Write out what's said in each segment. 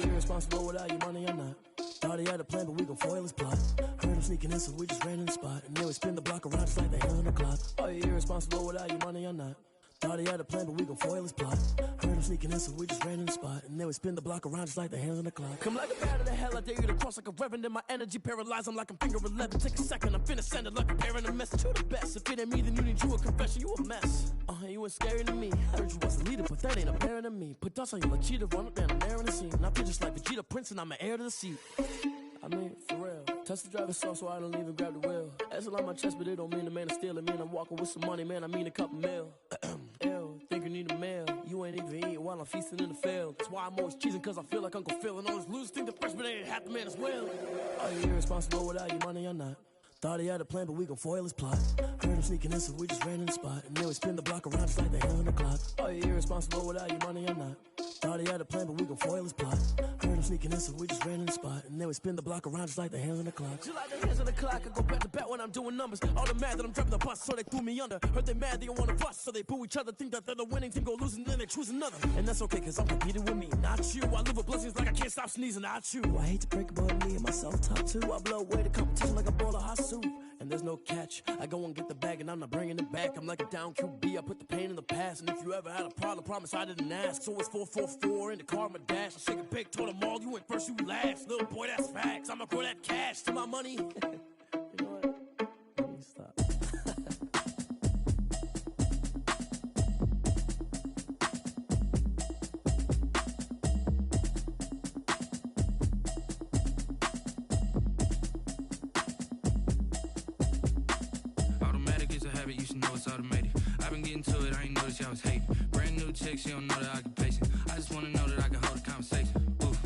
you irresponsible without your money or not? Thought he had a plan, but we gon' foil his plot. Heard him sneaking in, so we just ran in the spot. And then we spin the block around just like the hands on the clock. Are you irresponsible without your money or not? Thought he had a plan, but we gon' foil his plot. Heard him sneaking in, so we just ran in the spot. And then we spin the block around just like the hands on the clock. Come like a bat of the hell, I dare you to cross like a reverend. In my energy paralyzed, I'm like I'm finger 11. Take a second, I'm finna send it like a parent a message to the best. If it ain't me, then you need you a confession, you a mess. You ain't scary to me. Heard you was a leader, but that ain't apparent to me. Put dust on you like cheetah, run up down the air in the scene. I feel just like Vegeta Prince, and I'm an heir to the seat. I mean, for real. Touch the driver's soft, so I don't even grab the wheel. That's on my chest, but it don't mean the man is stealing. Mean I'm walking with some money, man. I mean a couple mil. Ew, think you need a meal. You ain't even eating while I'm feasting in the field. That's why I'm always cheesing, cause I feel like Uncle Phil. And all this lose think the freshman ain't half the man as well. Are you irresponsible without your money or not? Thought he had a plan, but we gon' foil his plot. Heard him sneaking in, so we just ran in the spot. And then we spin the block around just like the hands on the clock. Are you irresponsible without your money or not? Thought he had a plan, but we gon' foil his plot. Heard him sneaking in, so we just ran in the spot. And then we spin the block around just like the hands on the clock. Just like the hands on the clock, I go back to back when I'm doing numbers. All the mad that I'm driving the bus, so they threw me under. Heard they mad, they don't wanna bust, so they boo each other. Think that they're the winning team, go losing, then they choose another. And that's okay, cause I'm competing with me, not you. I live with blessings like I can't stop sneezing, not you. I hate to break it, but me and myself top two. I blow away the competition like a bowl of hot soup. And there's no catch. I go and get the bag and I'm not bringing it back. I'm like a down QB, I put the pain in the past. And if you ever had a problem, promise I didn't ask. So it's 444 in the car, my dash. I shake a big, told them all, you went first, you last. Little boy, that's facts. I'ma grow that cash to my money. You know what? Let me stop. You should know it's automated. I've been getting to it, I ain't noticed y'all was hating. Brand new chick, she don't know the occupation. I just wanna know that I can hold a conversation. Oof,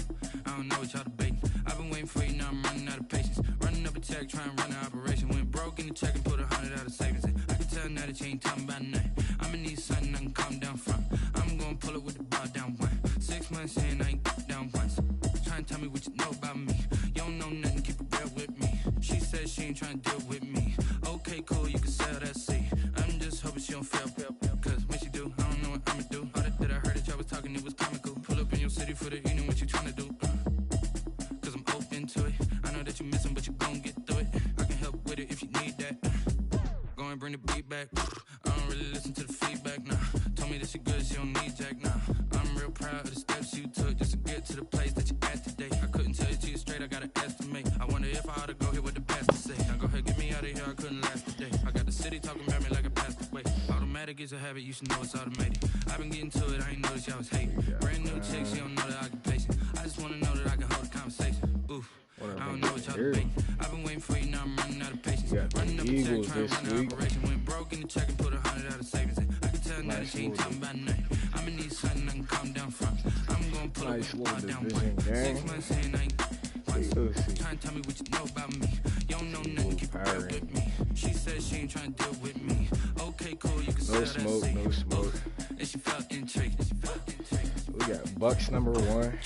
I don't know what y'all debating. I've been waiting for you, now I'm running out of patience. Running up a check, trying to run an operation. Went broke in the check and put 100 out of savings in. I can tell now that you ain't talking about nothing. I'ma need something I can calm down from. I'm gonna pull it with the bar down one. 6 months in, I ain't down once. Trying to tell me what you know about me. You don't know nothing, keep it real with me. She said she ain't trying to deal with me. Okay, cool, you can sell that seat. I'm just hoping she don't fail, cause when she do, I don't know what I'ma do. All that I heard that y'all was talking, it was comical. Pull up in your city for the evening, what you tryna do? Cause I'm open to it. I know that you missing, but you gon' get through it. I can help with it if you need that. Go and bring the beat back. I don't really listen to the feedback, nah. Told me that she good, she don't need jack, nah. I'm real proud of the steps you took just to get to the place that you at today. I couldn't tell you to you straight, I gotta estimate. I wonder if I ought to go here with the pastor say. Now go ahead, get me out of here, I couldn't last today. I got the city talking about me like a passed away. Automatic is a habit, you should know it's automated. I've been getting to it, I ain't noticed y'all was hating. Brand new chick, she don't know the occupation. I just wanna know that I can hold a conversation. Oof, I don't know what y'all debating. I've been waiting for you, now I'm running out of patience. Running up a check, trying to run an operation. Went broke in the check and put 100 out of savings in. I can tell now that she ain't talking about nothing. I'ma need something I can calm down from. I'm gonna pull up with the bar down one. 6 months in, I ain't trying to tell me what you know about me. You don't know nothing, keep it real with me. She said she ain't trying to deal with me. Okay, cool, you can sell that seat. No smoke. And she felt intrigued. We got Bucks number 1.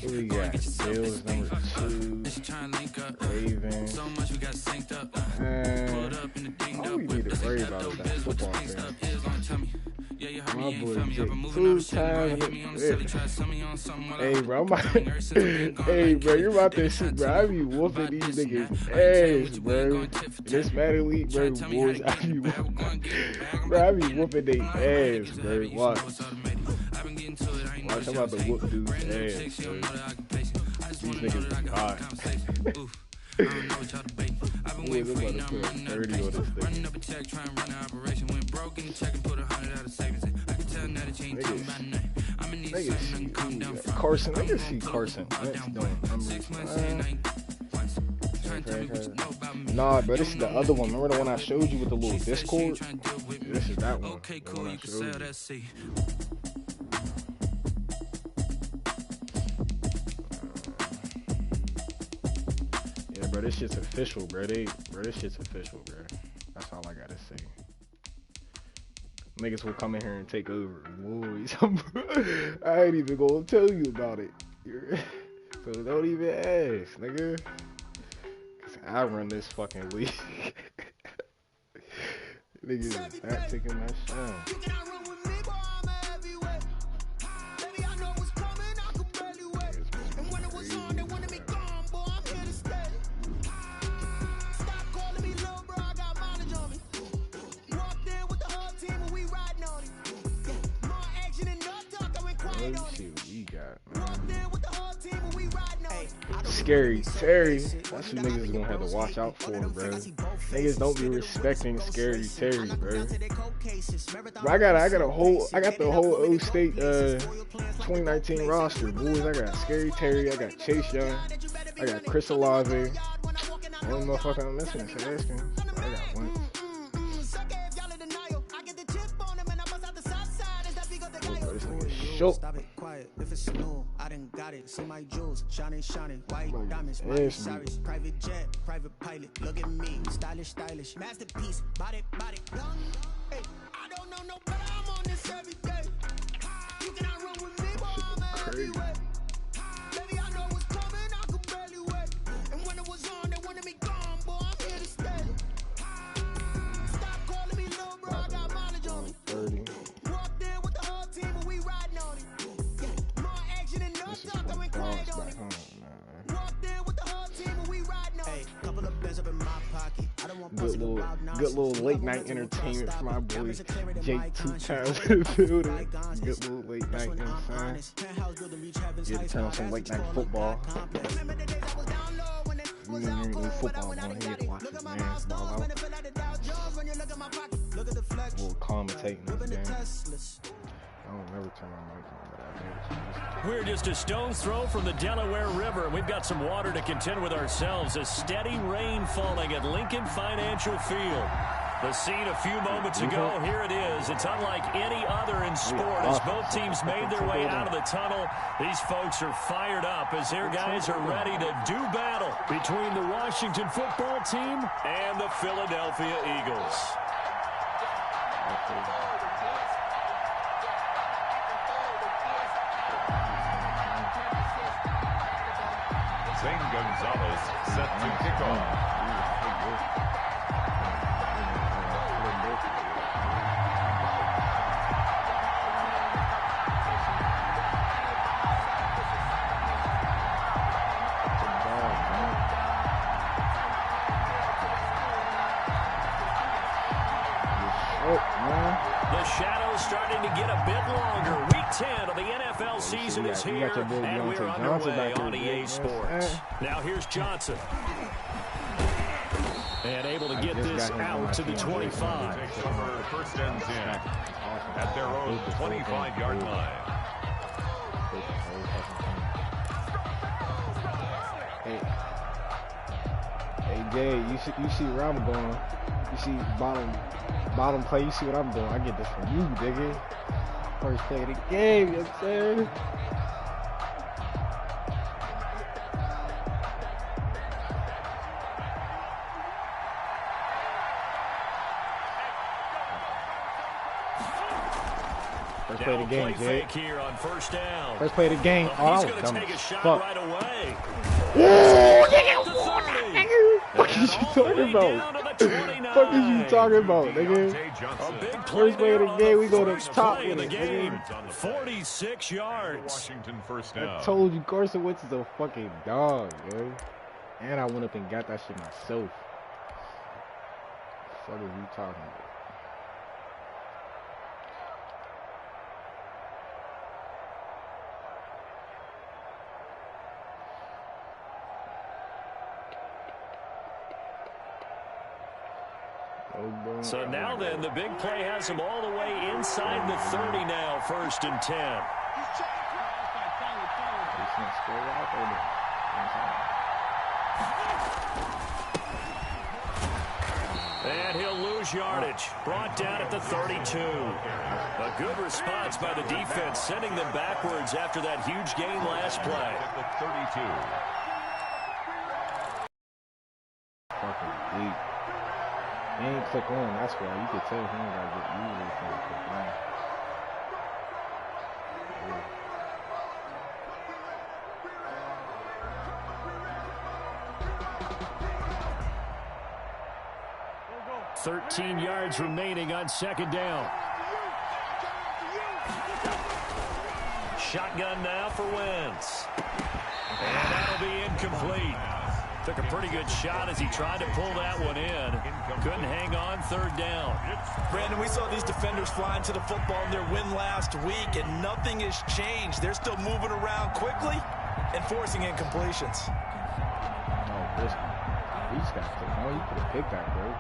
We got Bills number 2. Ravens. So much we got synced up. All we need to worry about is that football thing. My boy Jake 2 times. Hey, bro, hey, bro, you're about to see, bro. I be whooping these niggas ass, bro. This Madden League, bro, boys, I be whooping. Bro, I be whooping they ass, bro. Watch. Watch, I'm about to whoop dude's ass, bro. These niggas be hot. I don't know what y'all debating. I've been waiting for you, now I'm running out of patience. Running up a check, trying to run an operation. Went broke in the check and put 100 out of savings in. I can tell now that you ain't talking about nothing. I'ma need something I can calm down from. Carson, I can see Carson. What's doing? 6 months in, I ain't once. Trying to tell me what you know about me. Nah, bro, this is the other one. Remember the one I showed you with the little Discord? This is that one. Okay, cool, you can sell that seat. Bro, this shit's official, bro. This shit's official, bro. That's all I gotta say. Niggas will come in here and take over. Boys, I ain't even gonna tell you about it. So don't even ask, nigga. Cause I run this fucking league. Niggas is not taking my shine. Let's see what we got, man. Scary Terry. That's who niggas is gonna have to watch out for, bro. Niggas don't be respecting Scary Terry, bro. But I got the whole O State 2019 roster, boys. I got Scary Terry, I got Chase Young, I got Chris Olave. Only motherfucker I'm missing is Haskins. I got one. Stop it quiet. If it's new, I done got it. See my jewels, shining, white diamonds, my Cyrus, private jet, private pilot. Look at me, stylish, masterpiece, body, young. Hey, I don't know no better. I'm on this every day. You cannot run with me, boy. I'm everywhere. Baby, I know what's coming. I could barely wait. And when it was on, they wanted me gone, boy. I'm here to stay. Stop calling me little bro. I got mileage on me. 30. Good little late night entertainment for my boy Jake 2 times in the building. Good little late night inside. Get to turn on some late night football. You know, football going here to watch this man's ball out. We'll commentate in this game. I don't never turn my mic on, but I do. We're just a stone's throw from the Delaware River. We've got some water to contend with ourselves. A steady rain falling at Lincoln Financial Field. The scene a few moments ago, here it is. It's unlike any other in sport as both teams made their way out of the tunnel. These folks are fired up as their guys are ready to do battle between the Washington football team and the Philadelphia Eagles. Zane Gonzalez set to kick off. The shadow's starting to get a bit longer. Week 10 of the NFL season is here, and we're underway on EA Sports. Now here's Johnson. And able to get this out to the 25. First and 10 at their own 25-yard line. Hey, Jay, you see where I'm going. You see bottom play, you see what I'm doing. I get this from you, nigga. First play of the game, you know what I'm saying? First play of the game, Jay. Here on first down. First play of the game. Oh, he's going to take a shot right away. What the fuck is you talking about? What is you talking about, nigga? First play of the game, we go to the top with it, nigga. 46 yards. Washington first down. I told you Carson Wentz is a fucking dog, yo. And I went up and got that shit myself. What are you talking about? So now then, the big play has him all the way inside the 30 now, first and 10. And he'll lose yardage. Brought down at the 32. A good response by the defense, sending them backwards after that huge gain last play. At the 32. Fucking deep. He ain't click on, that's why. You could tell he ain't got to get usually from the click on. Yeah. 13 yards remaining on second down. Shotgun now for Wentz. And that'll be incomplete. Took a pretty good shot as he tried to pull that one in. Couldn't hang on third down. Brandon, we saw these defenders flying to the football in their win last week, and nothing has changed. They're still moving around quickly and forcing incompletions. He's got to. No, he could have picked that, bro.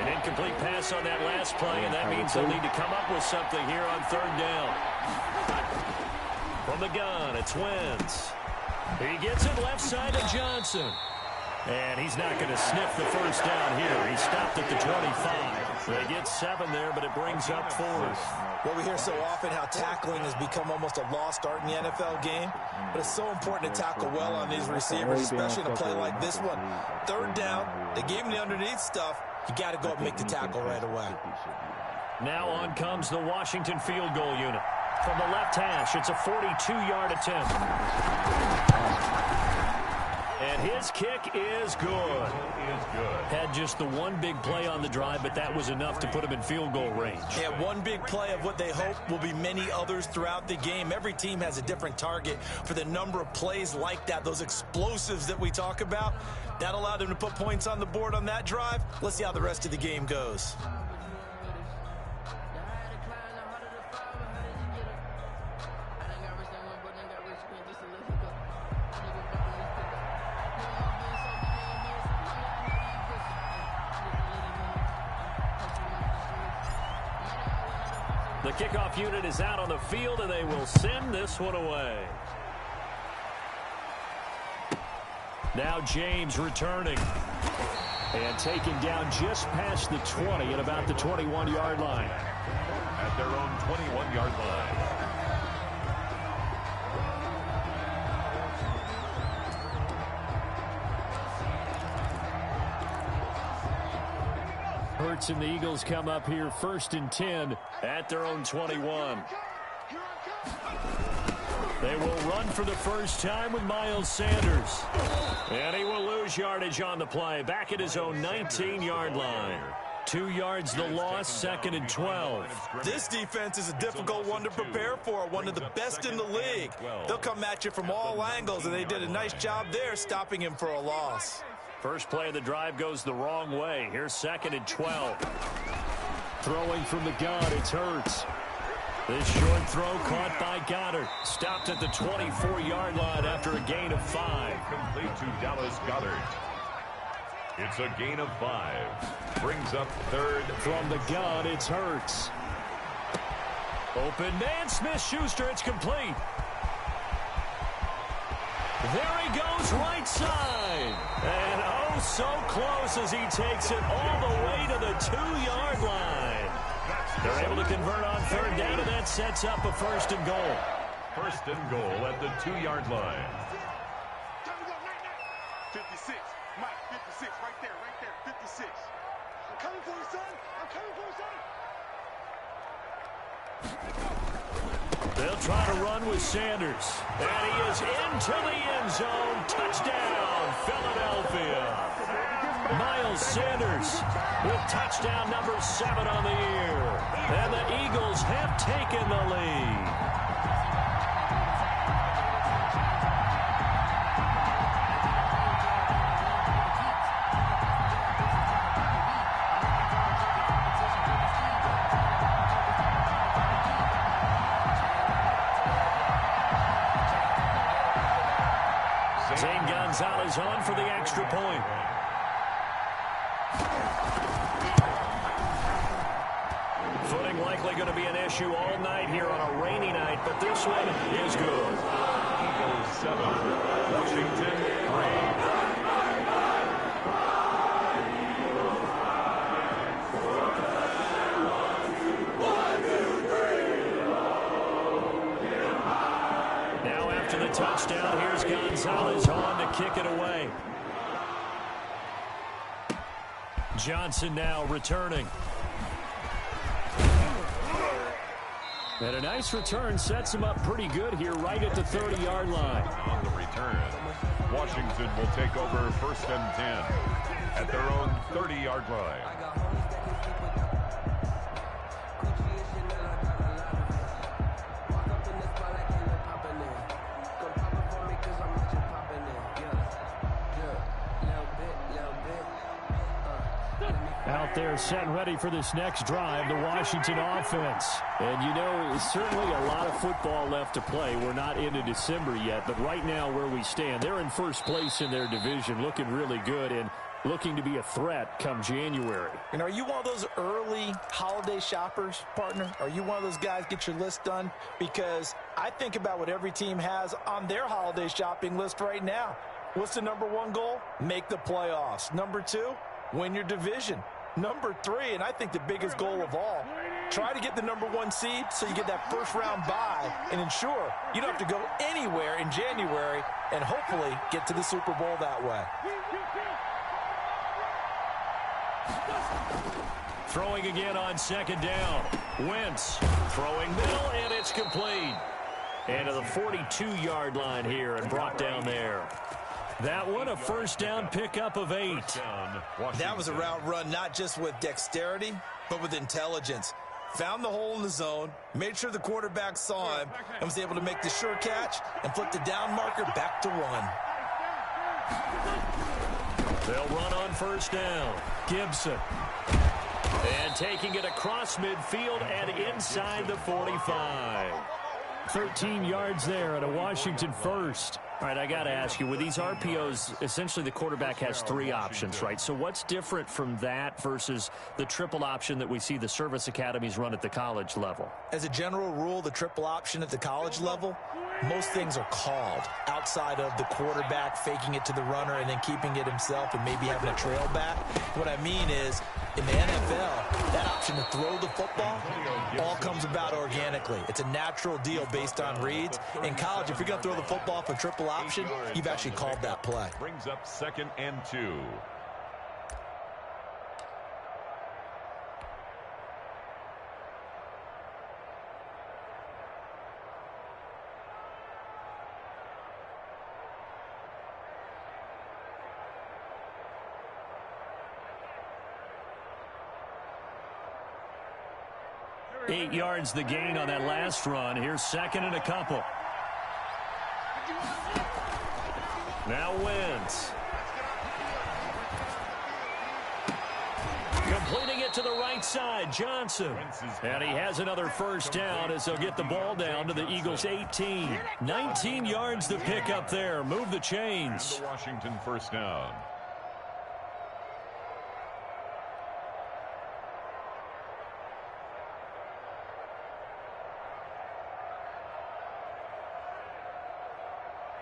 An incomplete pass on that last play, and that means they'll need to come up with something here on third down. From the gun, it's Wentz. He gets it left side to Johnson. And he's not going to sniff the first down here. He stopped at the 25. They get 7 there, but it brings up 4. Well, we hear so often how tackling has become almost a lost art in the NFL game. But it's so important to tackle well on these receivers, especially in a play like this one. Third down, they gave him the underneath stuff. You got to go up and make the tackle right away. Now on comes the Washington field goal unit. From the left hash, it's a 42-yard attempt. And his kick is good. Had just the one big play on the drive, but that was enough to put him in field goal range. Yeah, one big play of what they hope will be many others throughout the game. Every team has a different target for the number of plays like that, those explosives that we talk about. That allowed them to put points on the board on that drive. Let's see how the rest of the game goes. The kickoff unit is out on the field, and they will send this one away. Now James returning. And taken down just past the 20 at about the 21-yard line. At their own 21-yard line. Hurts and the Eagles come up here 1st and 10 at their own 21. They will run for the first time with Miles Sanders. And he will lose yardage on the play. Back at his own 19-yard line. 2 yards the loss, 2nd and 12. This defense is a difficult one to prepare for, one of the best in the league. They'll come at you from all angles, and they did a nice job there stopping him for a loss. First play of the drive goes the wrong way. Here's 2nd and 12. Throwing from the gun, it's Hurts. This short throw caught by Goddard. Stopped at the 24-yard line after a gain of 5. Complete to Dallas Goedert. It's a gain of 5. Brings up 3rd. From the gun, it's Hurts. Open man, Smith-Schuster, it's complete. There he goes, right side. And oh, so close as he takes it all the way to the 2-yard line. They're able to convert on 3rd down, and that sets up a 1st and goal. 1st and goal at the 2-yard line. 56, Mike, 56, right there, 56. I'm coming for you, son. I'm coming for you, son. They'll try to run with Sanders. And he is into the end zone. Touchdown, Philadelphia. Miles Sanders with touchdown number 7 on the year. And the Eagles have taken the lead. Zane Gonzalez on for the extra point. Footing likely going to be an issue all night here on a rainy night, but this one is good. Eagles 7, Washington 3. Touchdown. Here's Gonzalez on to kick it away. Johnson now returning. And a nice return sets him up pretty good here right at the 30-yard line. On the return, Washington will take over 1st and 10 at their own 30-yard line. they're set and ready for this next drive, the Washington offense. And, you know, certainly a lot of football left to play. We're not into December yet, but right now where we stand, they're in first place in their division, looking really good and looking to be a threat come January. And are you one of those early holiday shoppers, partner? Are you one of those guys get your list done? Because I think about what every team has on their holiday shopping list right now. What's the number one goal? Make the playoffs. Number two, win your division. Number three, and I think the biggest goal of all, try to get the number one seed so you get that first round bye and ensure you don't have to go anywhere in January and hopefully get to the Super Bowl that way. Throwing again on second down. Wentz throwing middle, and it's complete. And to the 42-yard line here and brought down there. That one, a first down pickup of 8. That was a route run not just with dexterity, but with intelligence. Found the hole in the zone, made sure the quarterback saw him, and was able to make the sure catch and flip the down marker back to 1. They'll run on first down. Gibson. And taking it across midfield and inside the 45. 13 yards there at a Washington first. All right, I got to ask you, with these RPOs, essentially the quarterback has 3 options, right? So what's different from that versus the triple option that we see the service academies run at the college level? As a general rule, the triple option at the college level, most things are called outside of the quarterback faking it to the runner and then keeping it himself and maybe having a trail back. What I mean is, in the NFL, that option to throw the football all comes about organically. It's a natural deal based on reads. In college, if you're going to throw the football for triple option, you've actually called that play. Brings up 2nd and 2. Eight yards the gain on that last run. Here's second and a couple. Now Wentz. Completing it to the right side, Johnson. And he has another first down as they'll get the ball down to the Eagles' 18. 19 yards to pick up there. Move the chains. The Washington first down.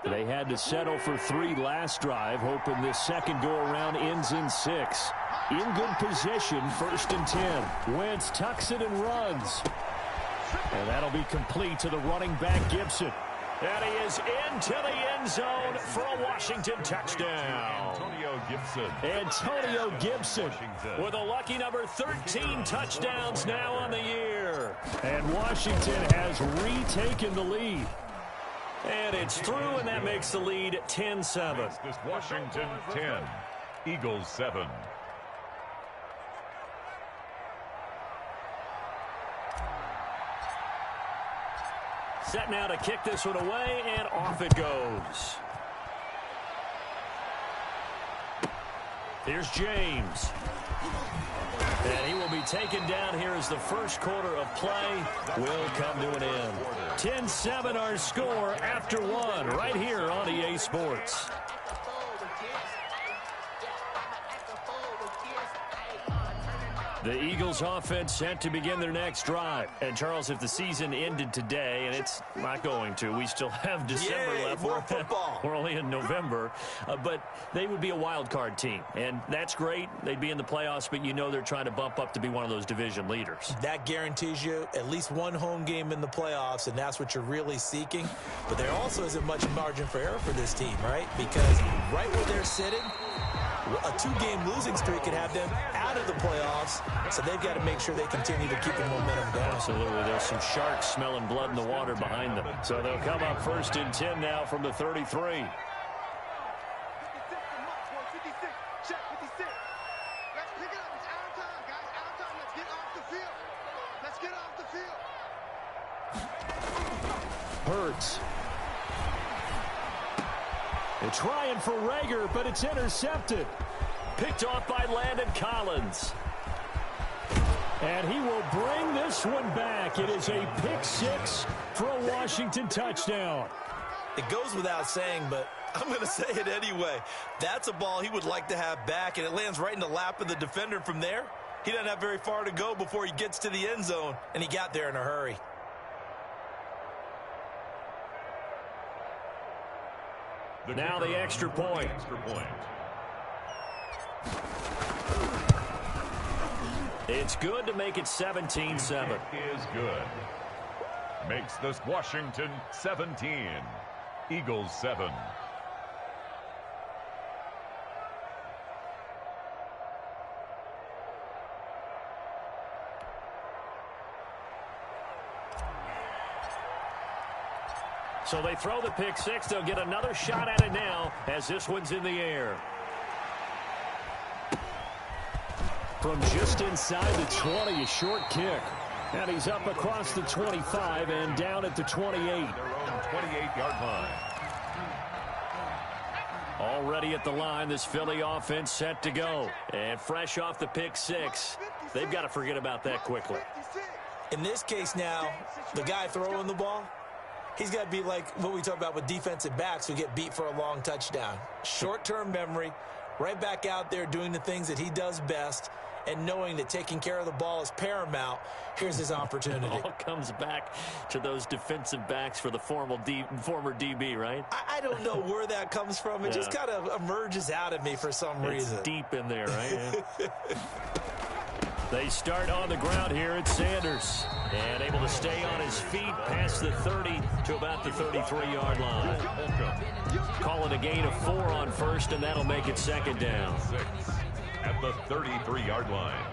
They had to settle for 3 last drive, hoping this second go-around ends in 6. In good position, 1st and 10. Wentz tucks it and runs. And that'll be complete to the running back, Gibson. And he is into the end zone for a Washington touchdown. Antonio Gibson with a lucky number 13 touchdowns now on the year. And Washington has retaken the lead. And it's through, and that makes the lead 10-7. This Washington 10, Eagles 7. Set now to kick this one away, and off it goes. Here's James. And he will be taken down here as the first quarter of play will come to an end. 10-7 our score after 1 right here on EA Sports. The Eagles offense set to begin their next drive. And, Charles, if the season ended today, and it's not going to, we still have December left. More football. We're only in November. But they would be a wild card team. And that's great. They'd be in the playoffs, but you know they're trying to bump up to be one of those division leaders. That guarantees you at least one home game in the playoffs, and that's what you're really seeking. But there also isn't much margin for error for this team, right? Because right where they're sitting, a 2-game losing streak could have them out of the playoffs, so they've got to make sure they continue to keep the momentum going. Absolutely. There's some sharks smelling blood in the water behind them. So they'll come up 1st and 10 now from the 33. Hurts. They're trying for Reagor, but it's intercepted. Picked off by Landon Collins. And he will bring this one back. It is a pick six for a Washington touchdown. It goes without saying, but I'm going to say it anyway. That's a ball he would like to have back, and it lands right in the lap of the defender. From there, he doesn't have very far to go before he gets to the end zone, and he got there in a hurry. Now the extra point. It's good to make it 17-7. Is good. Makes this Washington 17. Eagles 7. So they throw the pick six. They'll get another shot at it now as this one's in the air. From just inside the 20, a short kick. And he's up across the 25 and down at the 28. Their own 28-yard line. Already at the line, this Philly offense set to go. And fresh off the pick six, they've got to forget about that quickly. In this case now, the guy throwing the ball, he's got to be like what we talk about with defensive backs who get beat for a long touchdown. Short-term memory, right back out there doing the things that he does best, and knowing that taking care of the ball is paramount. Here's his opportunity. It all comes back to those defensive backs for the former DB, right? I don't know where that comes from. It just kind of emerges out of me for some reason. It's deep in there, right? Yeah. They start on the ground here at Sanders. And able to stay on his feet past the 30 to about the 33-yard line. Call it a gain of 4 on first, and that'll make it second down. At the 33-yard line.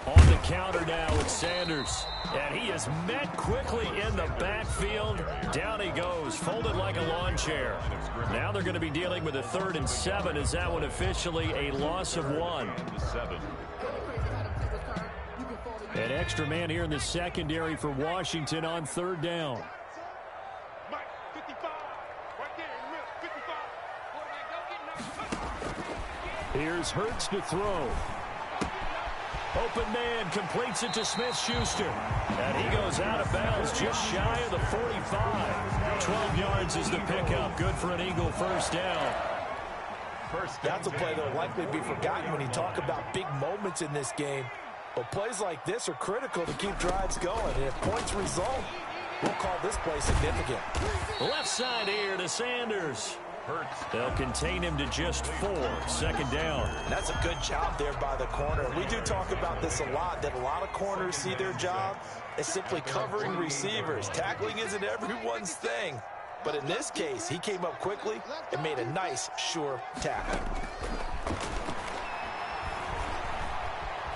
On the counter now with Sanders. And he is met quickly in the backfield. Down he goes, folded like a lawn chair. Now they're going to be dealing with a 3rd and 7. Is that one officially a loss of 1? An extra man here in the secondary for Washington on 3rd down. Here's Hurts to throw. Open man completes it to Smith-Schuster. And he goes out of bounds just shy of the 45. 12 yards is the pickup. Good for an Eagle first down. That's a play that will likely be forgotten when you talk about big moments in this game. But plays like this are critical to keep drives going. And if points result, we'll call this play significant. Left side here to Sanders. They'll contain him to just 4. Second down. That's a good job there by the corner. We do talk about this a lot, that a lot of corners see their job as simply covering receivers. Tackling isn't everyone's thing. But in this case, he came up quickly and made a nice, sure tackle.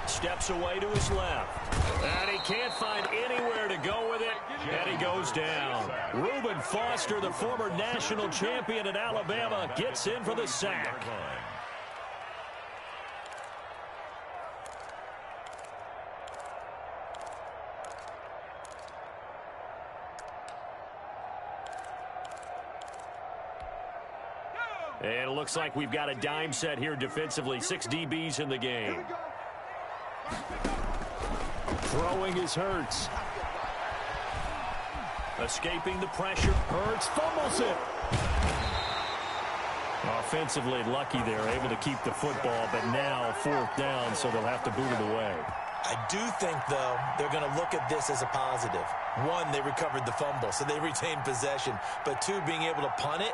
Steps away to his left. And he can't find anywhere to go with it. And he goes down. Reuben Foster, the former national champion at Alabama, gets in for the sack. And it looks like we've got a dime set here defensively. 6 DBs in the game. Throwing is Hurts. Escaping the pressure. Hurts fumbles it. Offensively lucky there, able to keep the football, but now 4th down, so they'll have to boot it away. I do think, though, they're going to look at this as a positive. 1, they recovered the fumble, so they retained possession. But 2, being able to punt it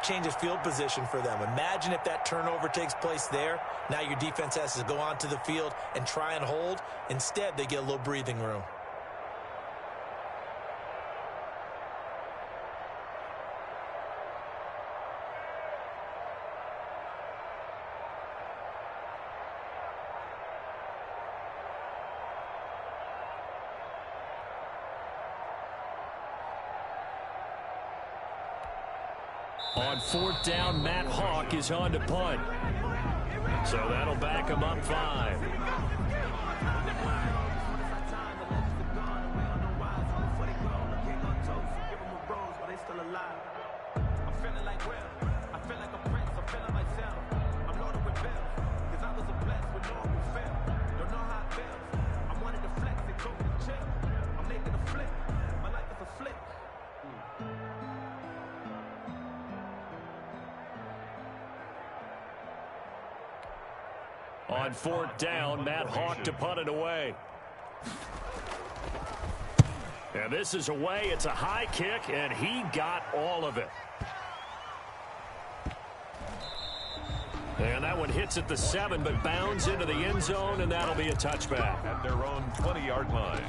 changes field position for them. Imagine if that turnover takes place there. Now your defense has to go onto the field and try and hold. Instead, they get a little breathing room. On 4th down, Matt Hawk is on to punt. So that'll back him up 5. On fourth down, Matt Hawk to punt it away. And this is away. It's a high kick, and he got all of it. And that one hits at the 7, but bounds into the end zone, and that'll be a touchback. At their own 20-yard line.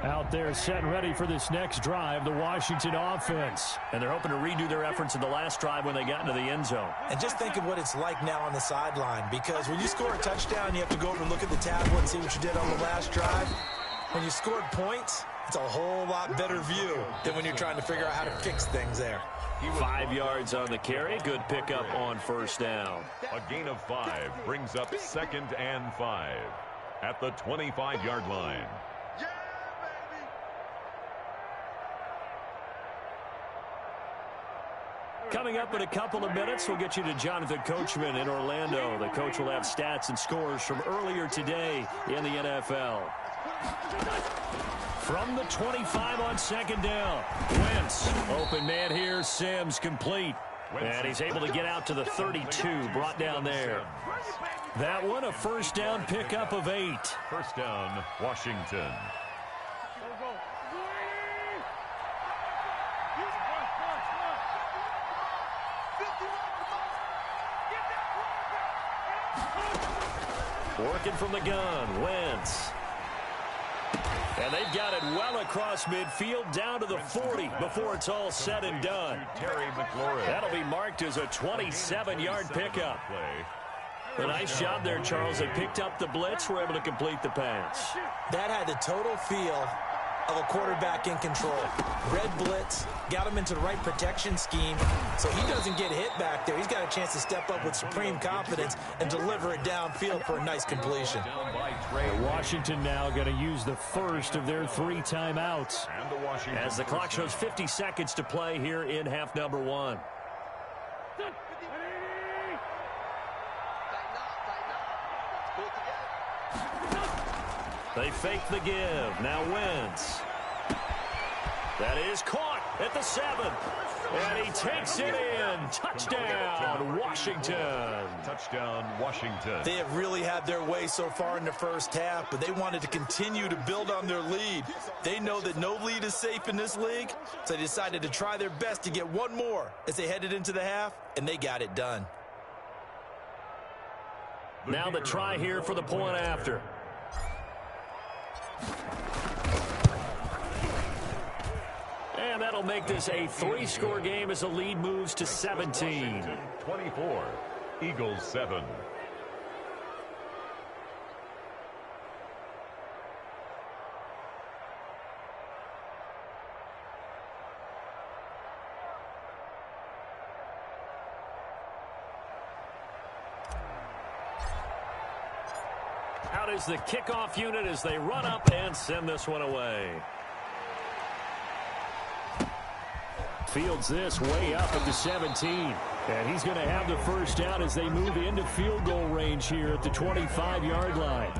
Out there set and ready for this next drive, the Washington offense. And they're hoping to redo their efforts in the last drive when they got into the end zone. And just think of what it's like now on the sideline, because when you score a touchdown, you have to go over and look at the tablet and see what you did on the last drive. When you scored points, it's a whole lot better view than when you're trying to figure out how to fix things there. 5 yards on the carry. Good pickup on first down. A gain of 5 brings up 2nd and 5 at the 25-yard line. Coming up in a couple of minutes, we'll get you to Jonathan Coachman in Orlando. The coach will have stats and scores from earlier today in the NFL. From the 25 on second down, Wentz. Open man here, Sims complete. And he's able to get out to the 32, brought down there. That one, a first down pickup of 8. First down, Washington. Working from the gun, Wentz. And they've got it well across midfield down to the 40 before it's all said and done. Terry McLaurin. That'll be marked as a 27-yard pickup. A nice job there, Charles. They picked up the blitz, were able to complete the pass. That had the total feel of a quarterback in control. Red blitz, got him into the right protection scheme, so he doesn't get hit back there. He's got a chance to step up with supreme confidence and deliver it downfield for a nice completion. Washington now going to use the first of their 3 timeouts as the clock shows 50 seconds to play here in half number 1. They fake the give. Now Wentz. That is caught at the 7. And he takes it in. Touchdown, Washington. Touchdown, Washington. They have really had their way so far in the first half, but they wanted to continue to build on their lead. They know that no lead is safe in this league, so they decided to try their best to get one more as they headed into the half, and they got it done. Now the try here for the point after. And that'll make this a 3-score game as the lead moves to 17. 24, Eagles 7. Out is the kickoff unit as they run up and send this one away. Fields this way up at the 17. And he's going to have the first down as they move into field goal range here at the 25-yard line.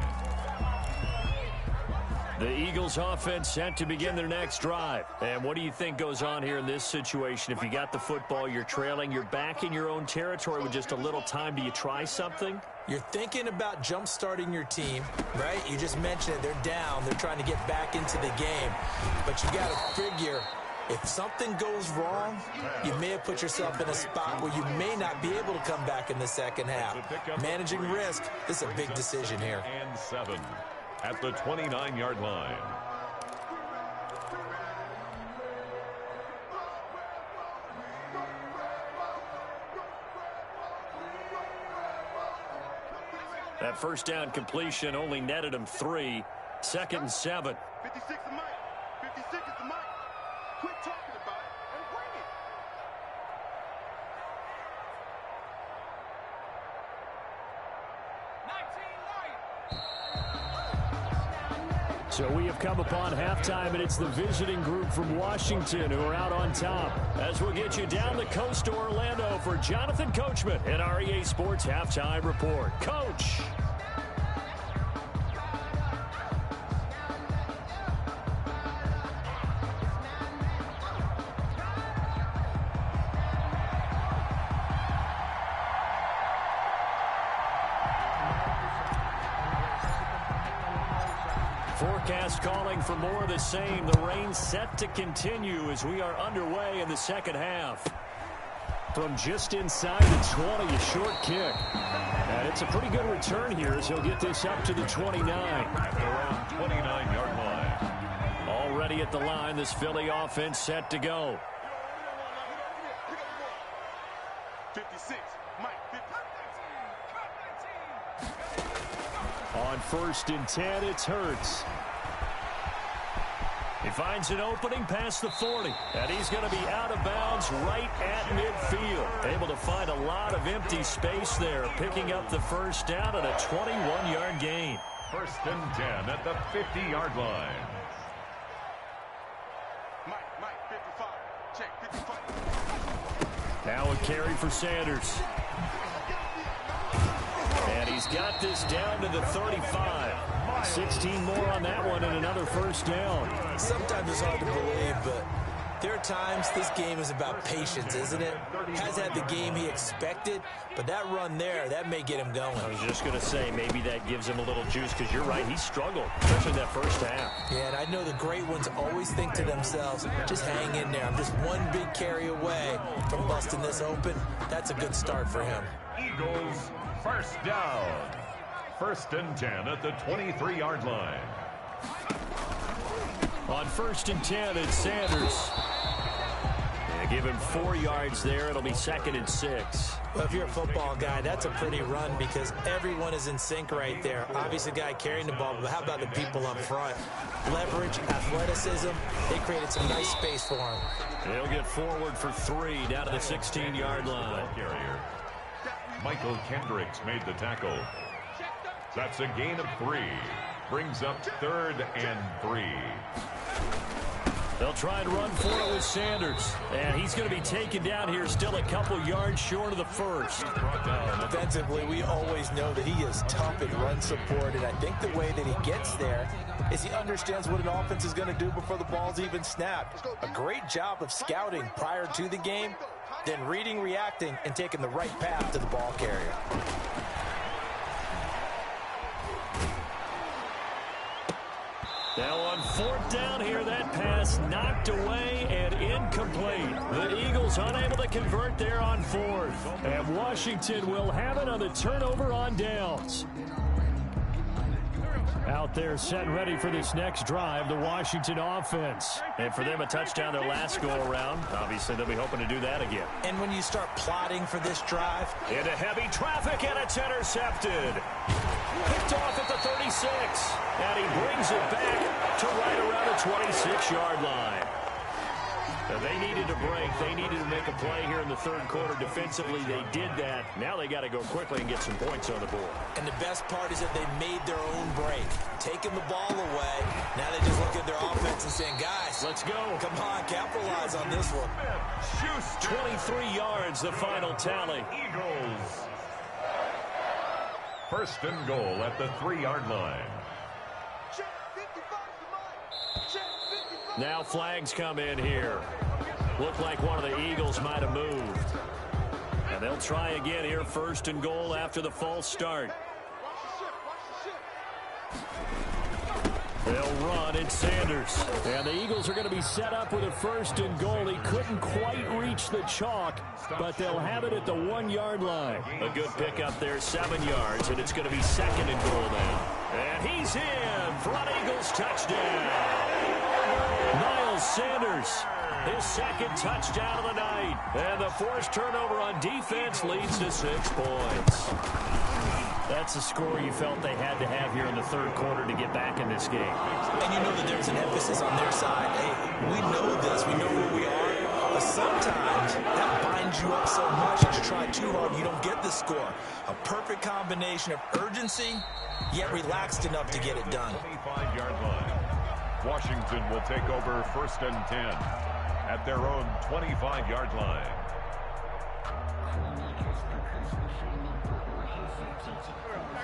The Eagles offense set to begin their next drive. And what do you think goes on here in this situation? If you got the football, you're trailing, you're back in your own territory with just a little time. Do you try something? You're thinking about jump-starting your team, right? You just mentioned it. They're down. They're trying to get back into the game. But you got to figure, if something goes wrong, you may have put yourself in a spot where you may not be able to come back in the second half. Managing risk is a big decision here. And 7 at the 29-yard line. That first down completion only netted him 3. 2nd and 7. 56 is Mike. 56 is the Mike. Quit talking about it and bring it. So we have come upon halftime, and it's the visiting group from Washington who are out on top. As we'll get you down the coast to Orlando for Jonathan Coachman and our EA Sports Halftime Report. Coach. forecast calling for more of the same. The rain set to continue as we are underway in the second half. From just inside the 20, a short kick. And it's a pretty good return here as he'll get this up to the 29. At around 29-yard line. Already at the line, this Philly offense set to go. 56, Mike, 50. On 1st and 10, it's Hurts. He finds an opening past the 40, and he's going to be out of bounds right at midfield. Able to find a lot of empty space there, picking up the first down at a 21-yard gain. 1st and 10 at the 50-yard line. Mike, 55. Check, 55. Now a carry for Sanders. And he's got this down to the 35. 16 more on that one and another first down. Sometimes it's hard to believe, but there are times this game is about patience, isn't it? Has had the game he expected, but that run there, that may get him going. I was just going to say, maybe that gives him a little juice, because you're right, he struggled, especially that first half. Yeah, and I know the great ones always think to themselves, just hang in there. I'm just one big carry away from busting this open. That's a good start for him. Eagles, first down. 1st and 10 at the 23-yard line. On 1st and 10, it's Sanders. Yeah, give him 4 yards there. It'll be 2nd and 6. Well, if you're a football guy, that's a pretty run because everyone is in sync right there. Obviously, the guy carrying the ball, but how about the people up front? Leverage, athleticism, they created some nice space for him. They'll get forward for 3 down to the 16-yard line. Carrier. Michael Kendricks made the tackle. That's a gain of 3. Brings up 3rd and 3. They'll try and run for it with Sanders. And he's going to be taken down here still a couple yards short of the first. Defensively, we always know that he is tough in run support, and I think the way that he gets there is he understands what an offense is going to do before the ball's even snapped. A great job of scouting prior to the game, then reading, reacting, and taking the right path to the ball carrier. Now on 4th down here, that pass knocked away and incomplete. The Eagles unable to convert there on 4th. And Washington will have it on the turnover on downs. Out there set and ready for this next drive, the Washington offense. And for them, a touchdown their last go-around. Obviously, they'll be hoping to do that again. And when you start plotting for this drive, into heavy traffic, and it's intercepted. Picked off at the 36. And he brings it back to right around the 26-yard line. Now they needed to break. They needed to make a play here in the 3rd quarter. Defensively, they did that. Now they got to go quickly and get some points on the board. And the best part is that they made their own break. Taking the ball away. Now they just look at their offense and saying, guys, let's go. Come on, capitalize on this one. 23 yards, the final tally. Eagles. 1st and goal at the 3-yard line. Now flags come in here. Looked like one of the Eagles might have moved. And they'll try again here, 1st and goal after the false start. They'll run, it's Sanders. And the Eagles are going to be set up with a 1st and goal. He couldn't quite reach the chalk, but they'll have it at the 1-yard line. A good pickup there, 7 yards, and it's going to be 2nd and goal now. And he's in for an Eagles touchdown. Miles Sanders, his 2nd touchdown of the night. And the forced turnover on defense leads to 6 points. That's a score you felt they had to have here in the 3rd quarter to get back in this game. And you know that there's an emphasis on their side. Hey, we know this. We know where we are. But sometimes that binds you up so much that you try too hard, you don't get the score. A perfect combination of urgency, yet relaxed enough to get it done. 25-yard line. Washington will take over 1st and 10 at their own 25-yard line.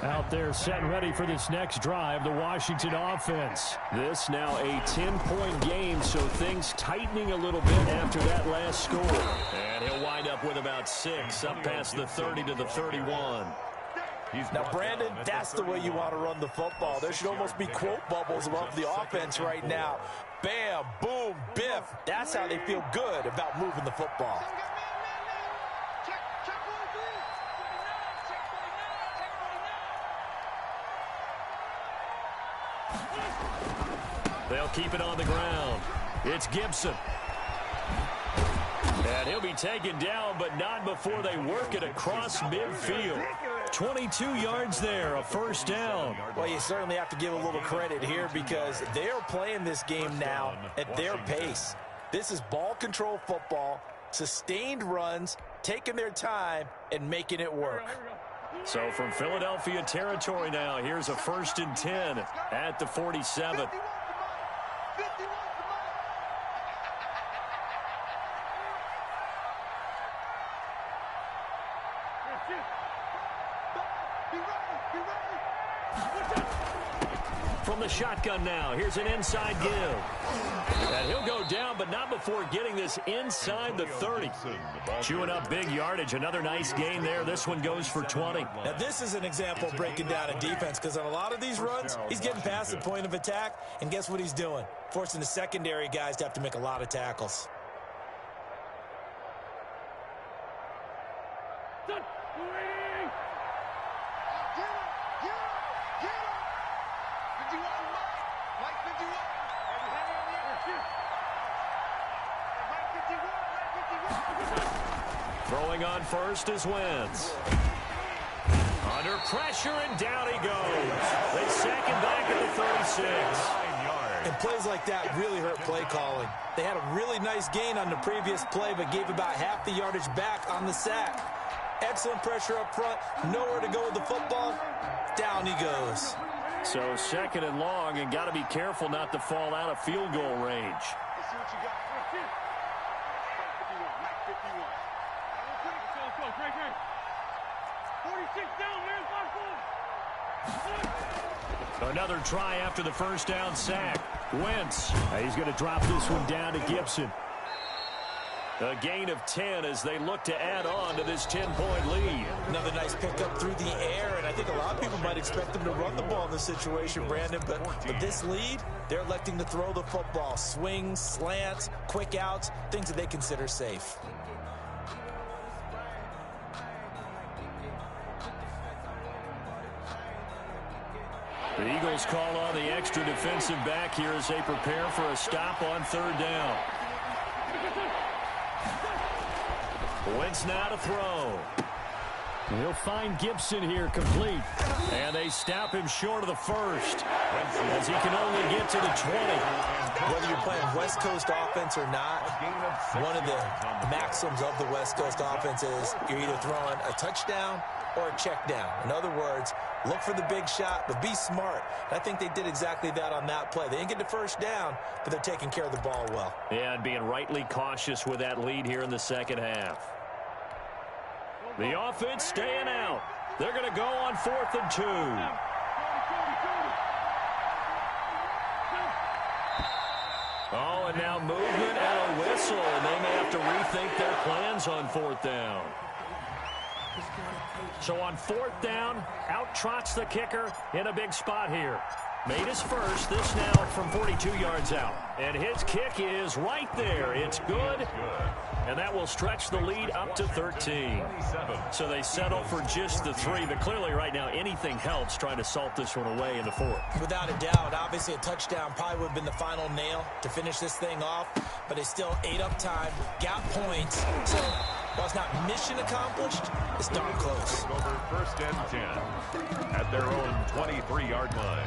Out there set and ready for this next drive, the Washington offense. This now a 10-point game, so things tightening a little bit after that last score. And he'll wind up with about 6, up past the 30 to the 31. Now, Brandon, that's the way you want to run the football. There should almost be quote bubbles above the offense right now. Bam, boom, biff. That's how they feel good about moving the football. They'll keep it on the ground. It's Gibson. And he'll be taken down, but not before they work it across midfield. 22 yards there, a first down. Well, you certainly have to give a little credit here because they're playing this game now at their pace. This is ball control football, sustained runs, taking their time, and making it work. So from Philadelphia territory now, here's a 1st and 10 at the 47. From the shotgun now, here's an inside give. And he'll go down, but not before getting this inside the 30. Chewing up big yardage. Another nice gain there. This one goes for 20. Now, this is an example of breaking down a defense because on a lot of these runs, he's getting past the point of attack, and guess what he's doing? Forcing the secondary guys to have to make a lot of tackles. Throwing on first is Wentz. Under pressure, and down he goes. They sack him back at the 36. And plays like that really hurt play calling. They had a really nice gain on the previous play, but gave about half the yardage back on the sack. Excellent pressure up front. Nowhere to go with the football. Down he goes. So 2nd and long, and got to be careful not to fall out of field goal range. Let's see what you got. 46 down, man. Another try after the first down sack. Wentz. He's going to drop this one down to Gibson. A gain of 10 as they look to add on to this 10-point lead. Another nice pickup through the air, and I think a lot of people might expect them to run the ball in this situation, Brandon, but this lead, they're electing to throw the football. Swings, slants, quick outs, things that they consider safe. The Eagles call on the extra defensive back here as they prepare for a stop on 3rd down. Wentz now to throw. He'll find Gibson here complete. And they stop him short of the 1st as he can only get to the 20. Whether you're playing West Coast offense or not, one of the maxims of the West Coast offense is you're either throwing a touchdown or a check down. In other words, look for the big shot, but be smart. And I think they did exactly that on that play. They didn't get the first down, but they're taking care of the ball well. Yeah, and being rightly cautious with that lead here in the second half. The offense staying out. They're going to go on 4th and 2. Oh, and now movement and a whistle, and they may have to rethink their plans on 4th down. So on 4th down, out trots the kicker in a big spot here. Made his first, this now from 42 yards out. And his kick is right there. It's good. And that will stretch the lead up to 13. So they settle for just the 3. But clearly right now anything helps trying to salt this one away in the 4th. Without a doubt, obviously a touchdown probably would have been the final nail to finish this thing off. But they still ate up time, got points. So while it's not mission accomplished, it's darn close. Over 1st and 10 at their own 23-yard line.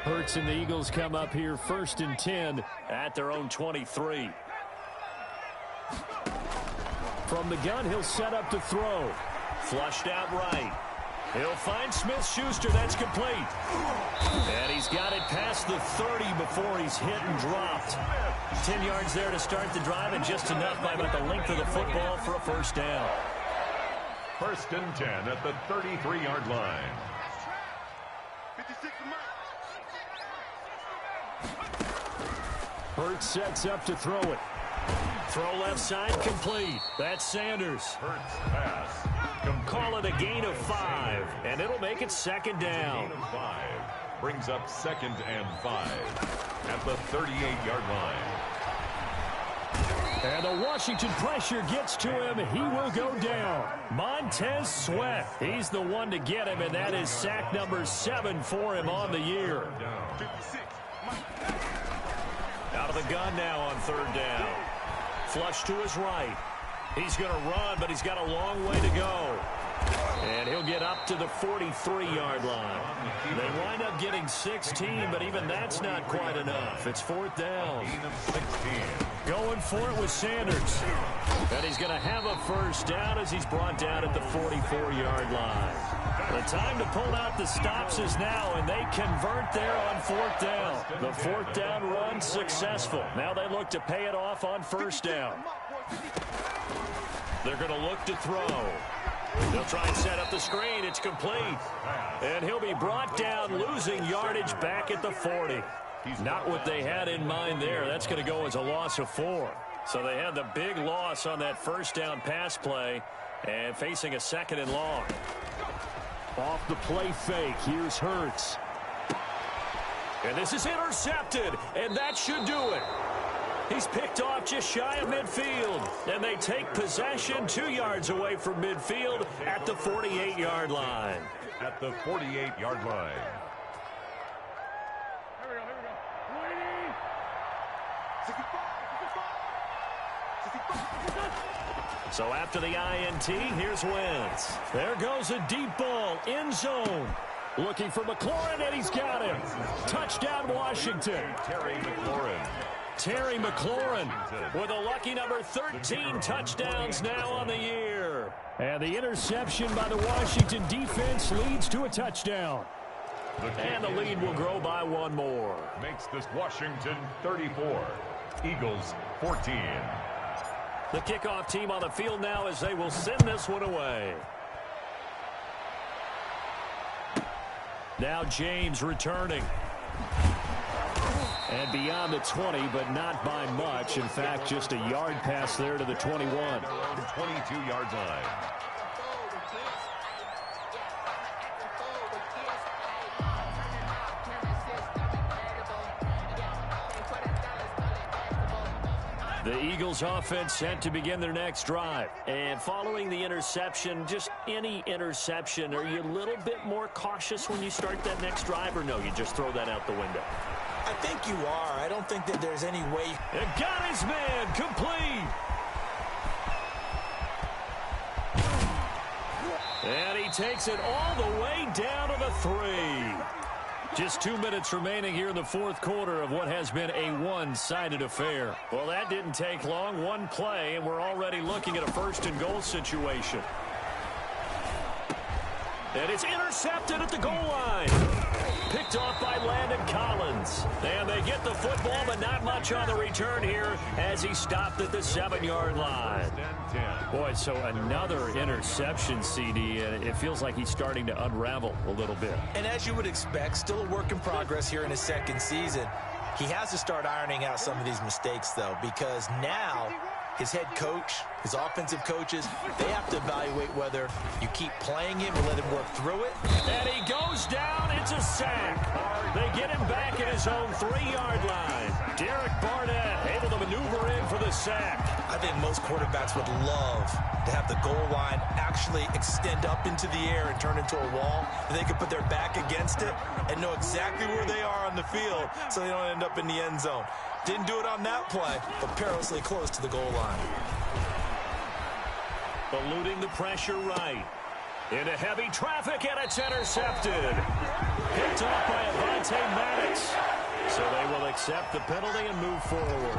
Hurts and the Eagles come up here 1st and 10 at their own 23. From the gun, he'll set up to throw. Flushed out right. He'll find Smith-Schuster. That's complete. And he's got it past the 30 before he's hit and dropped. 10 yards there to start the drive, and just enough by about the length of the football for a first down. 1st and 10 at the 33-yard line. 56 Hurts sets up to throw it. Throw left side complete. That's Sanders. Hurts pass. Call it a gain of 5, and it'll make it second down. Gain of 5 brings up 2nd and 5 at the 38-yard line. And the Washington pressure gets to him. He will go down. Montez Sweat. He's the one to get him, and that is sack number 7 for him on the year. Out of the gun now on 3rd down. Flush to his right. He's going to run, but he's got a long way to go. And he'll get up to the 43-yard line. They wind up getting 16, but even that's not quite enough. It's 4th down. Going for it with Sanders. And he's going to have a first down as he's brought down at the 44-yard line. The time to pull out the stops is now, and they convert there on 4th down. The 4th down run successful. Now they look to pay it off on 1st down. They're going to look to throw. They'll try and set up the screen. It's complete. And he'll be brought down, losing yardage back at the 40. Not what they had in mind there. That's going to go as a loss of 4. So they had the big loss on that 1st down pass play and facing a 2nd and long. Off the play fake. Here's Hurts. And this is intercepted, and that should do it. He's picked off just shy of midfield, and they take possession 2 yards away from midfield at the 48-yard line. At the 48-yard line. Here we go. Waiting. 65. So after the INT, here's Wentz. There goes a deep ball, end zone. Looking for McLaurin, and he's got him. Touchdown, Washington. Terry McLaurin with a lucky number 13 touchdowns now on the year. And the interception by the Washington defense leads to a touchdown. And the lead will grow by 1 more. Makes this Washington 34, Eagles 14. The kickoff team on the field now as they will send this one away. Now James returning. And beyond the 20, but not by much. In fact, just a yard pass there to the 21. 22-yard line. The Eagles offense set to begin their next drive. And following the interception, just any interception, are you a little bit more cautious when you start that next drive, or no, you just throw that out the window? I think you are. I don't think that there's any way. And got his man complete. And he takes it all the way down to the 3. Just 2 minutes remaining here in the 4th quarter of what has been a one-sided affair. Well, that didn't take long. 1 play, and we're already looking at a 1st and goal situation. And it's intercepted at the goal line. Picked off by Landon Collins. And they get the football, but not much on the return here as he stopped at the 7-yard line. Boy, so another interception, CD, and it feels like he's starting to unravel a little bit. And as you would expect, still a work in progress here in his 2nd season. He has to start ironing out some of these mistakes, though, because now his head coach, his offensive coaches, they have to evaluate whether you keep playing him or let him work through it. And he goes down. It's a sack. They get him back at his own 3-yard line. Derek Barnett able to maneuver in for the sack. I think most quarterbacks would love to have the goal line actually extend up into the air and turn into a wall. They could put their back against it and know exactly where they are on the field so they don't end up in the end zone. Didn't do it on that play, but perilously close to the goal line. Eluding the pressure right. Into heavy traffic, and it's intercepted. Picked off by Avonte Maddox. So they will accept the penalty and move forward.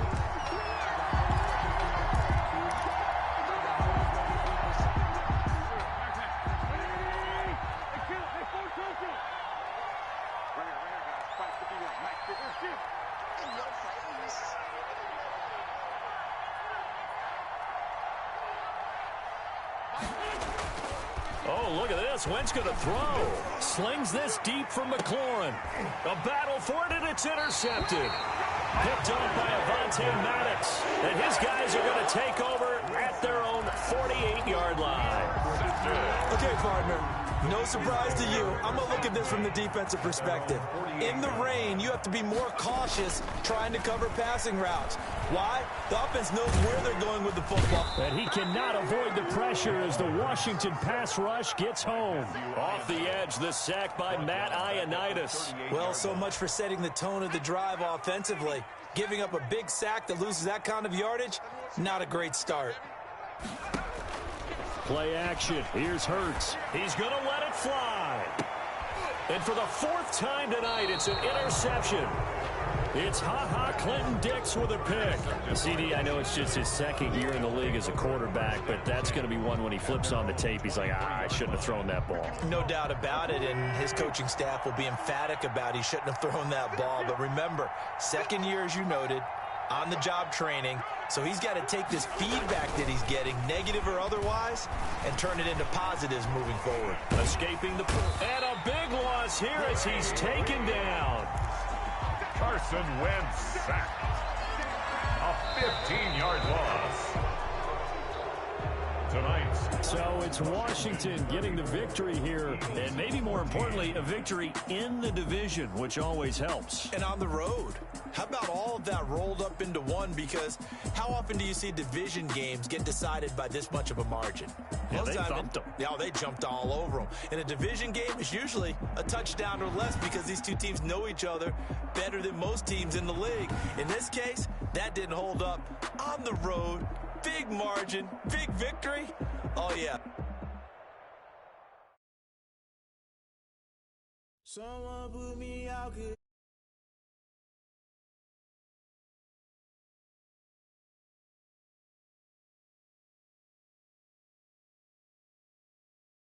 Oh, look at this. Wentz going to throw. Slings this deep from McLaurin. A battle for it, and it's intercepted. Picked off by Avonte Maddox. And his guys are going to take over at their own 48-yard line. Okay, partner. No surprise to you. I'm going to look at this from the defensive perspective. In the rain, you have to be more cautious trying to cover passing routes. Why? The offense knows where they're going with the football. And he cannot avoid the pressure as the Washington pass rush gets home. Off the edge, the sack by Matt Ioannidis. Well, so much for setting the tone of the drive offensively. Giving up a big sack that loses that kind of yardage, not a great start. Play action. Here's Hurts. He's going to let it fly. And for the fourth time tonight, it's an interception. It's Ha-Ha Clinton-Dix with a pick. CD, I know it's just his second year in the league as a quarterback, but that's going to be one when he flips on the tape. He's like, I shouldn't have thrown that ball. No doubt about it, and his coaching staff will be emphatic about he shouldn't have thrown that ball. But remember, second year, as you noted, on-the-job training, so he's got to take this feedback that he's getting, negative or otherwise, and turn it into positives moving forward. Escaping the pool. And a big loss here as he's taken down. Carson Wentz sacked. A 15-yard loss. Tonight. So it's Washington getting the victory here, and maybe more importantly, a victory in the division, which always helps. And on the road. How about all of that rolled up into one? Because how often do you see division games get decided by this much of a margin? Yeah, they thumped them. Yeah, they jumped all over them. In a division game, it's usually a touchdown or less because these two teams know each other better than most teams in the league. In this case, that didn't hold up. On the road, big margin, big victory. Oh, yeah. Someone put me out good.